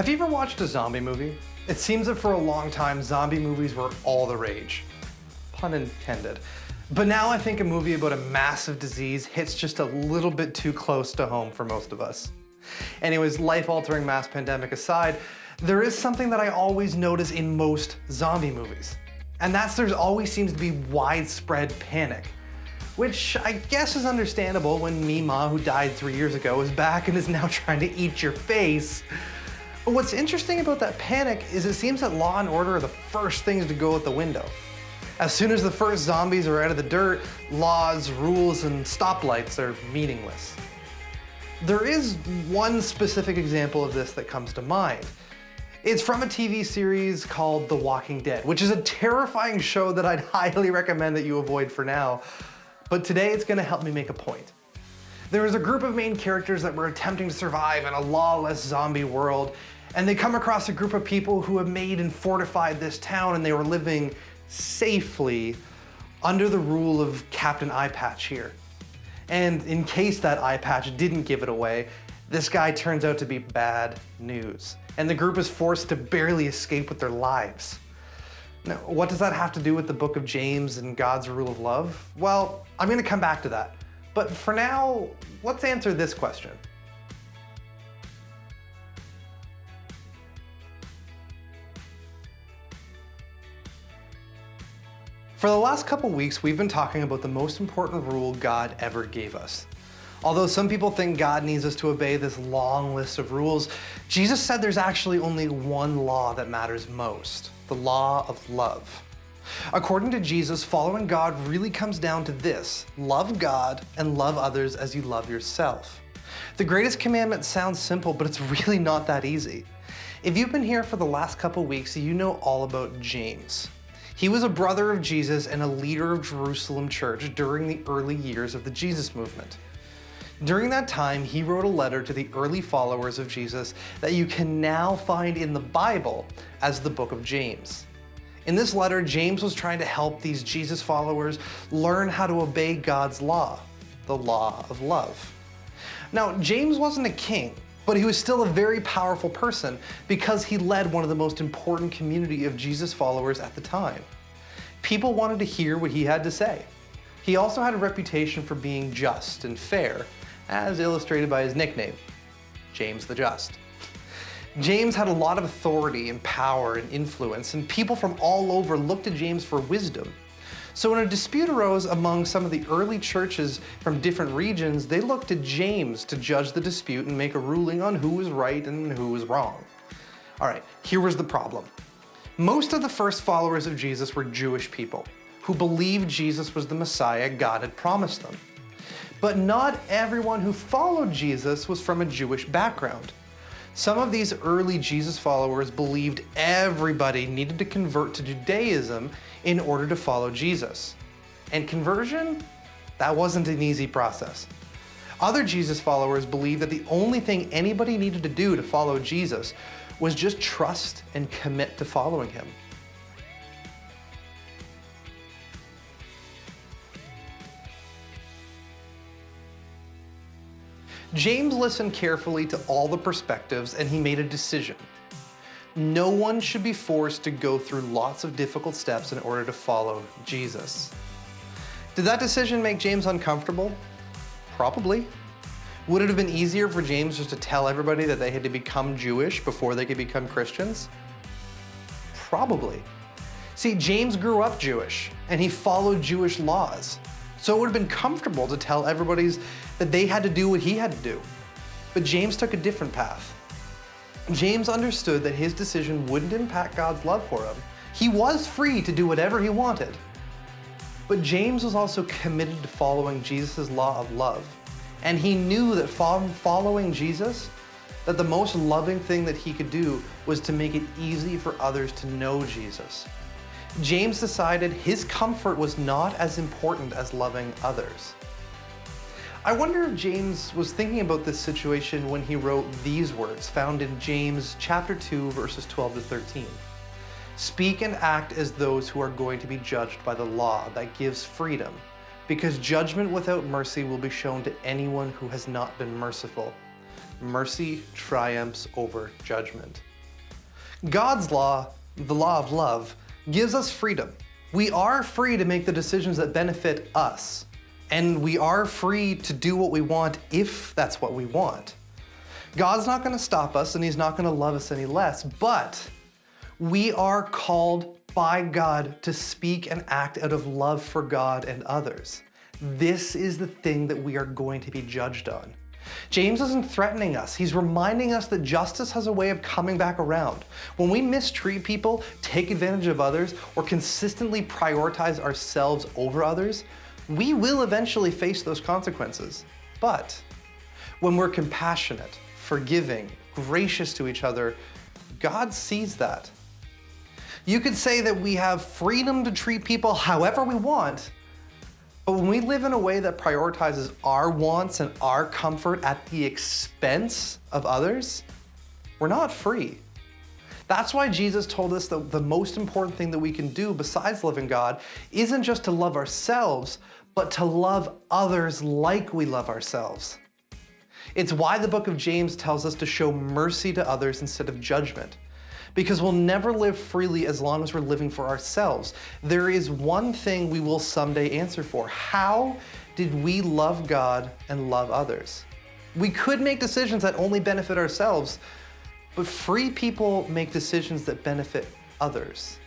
Have you ever watched a zombie movie? It seems that for a long time, zombie movies were all the rage. Pun intended. But now I think a movie about a massive disease hits just a little bit too close to home for most of us. Anyways, life-altering mass pandemic aside, there is something that I always notice in most zombie movies. And that's there always seems to be widespread panic. Which I guess is understandable when Mima, who died 3 years ago, is back and is now trying to eat your face. But what's interesting about that panic is it seems that law and order are the first things to go out the window. As soon as the first zombies are out of the dirt, laws, rules, and stoplights are meaningless. There is one specific example of this that comes to mind. It's from a TV series called The Walking Dead, which is a terrifying show that I'd highly recommend that you avoid for now. But today it's gonna help me make a point. There was a group of main characters that were attempting to survive in a lawless zombie world, and they come across a group of people who have made and fortified this town, and they were living safely under the rule of Captain Eye Patch here. And in case that eye patch didn't give it away, this guy turns out to be bad news. And the group is forced to barely escape with their lives. Now, what does that have to do with the book of James and God's rule of love? Well, I'm gonna come back to that. But for now, let's answer this question. For the last couple weeks, we've been talking about the most important rule God ever gave us. Although some people think God needs us to obey this long list of rules, Jesus said there's actually only one law that matters most, the law of love. According to Jesus, following God really comes down to this: love God and love others as you love yourself. The greatest commandment sounds simple, but it's really not that easy. If you've been here for the last couple weeks, you know all about James. He was a brother of Jesus and a leader of Jerusalem church during the early years of the Jesus movement. During that time, he wrote a letter to the early followers of Jesus that you can now find in the Bible as the book of James. In this letter, James was trying to help these Jesus followers learn how to obey God's law, the law of love. Now, James wasn't a king, but he was still a very powerful person because he led one of the most important community of Jesus followers at the time. People wanted to hear what he had to say. He also had a reputation for being just and fair, as illustrated by his nickname, James the Just. James had a lot of authority and power and influence, and people from all over looked to James for wisdom. So when a dispute arose among some of the early churches from different regions, they looked to James to judge the dispute and make a ruling on who was right and who was wrong. All right, here was the problem. Most of the first followers of Jesus were Jewish people who believed Jesus was the Messiah God had promised them. But not everyone who followed Jesus was from a Jewish background. Some of these early Jesus followers believed everybody needed to convert to Judaism in order to follow Jesus. And conversion? That wasn't an easy process. Other Jesus followers believed that the only thing anybody needed to do to follow Jesus was just trust and commit to following him. James listened carefully to all the perspectives and he made a decision. No one should be forced to go through lots of difficult steps in order to follow Jesus. Did that decision make James uncomfortable? Probably. Would it have been easier for James just to tell everybody that they had to become Jewish before they could become Christians? Probably. See, James grew up Jewish and he followed Jewish laws. So it would have been comfortable to tell everybody that they had to do what he had to do. But James took a different path. James understood that his decision wouldn't impact God's love for him. He was free to do whatever he wanted. But James was also committed to following Jesus' law of love. And he knew that following Jesus, that the most loving thing that he could do was to make it easy for others to know Jesus. James decided his comfort was not as important as loving others. I wonder if James was thinking about this situation when he wrote these words found in James chapter 2, verses 12 to 13. Speak and act as those who are going to be judged by the law that gives freedom, because judgment without mercy will be shown to anyone who has not been merciful. Mercy triumphs over judgment. God's law, the law of love, gives us freedom. We are free to make the decisions that benefit us, and we are free to do what we want if that's what we want. God's not going to stop us, and He's not going to love us any less, but we are called by God to speak and act out of love for God and others. This is the thing that we are going to be judged on. James isn't threatening us. He's reminding us that justice has a way of coming back around. When we mistreat people, take advantage of others, or consistently prioritize ourselves over others, we will eventually face those consequences. But when we're compassionate, forgiving, gracious to each other, God sees that. You could say that we have freedom to treat people however we want, but when we live in a way that prioritizes our wants and our comfort at the expense of others, we're not free. That's why Jesus told us that the most important thing that we can do besides loving God isn't just to love ourselves, but to love others like we love ourselves. It's why the book of James tells us to show mercy to others instead of judgment. Because we'll never live freely as long as we're living for ourselves. There is one thing we will someday answer for. How did we love God and love others? We could make decisions that only benefit ourselves, but free people make decisions that benefit others.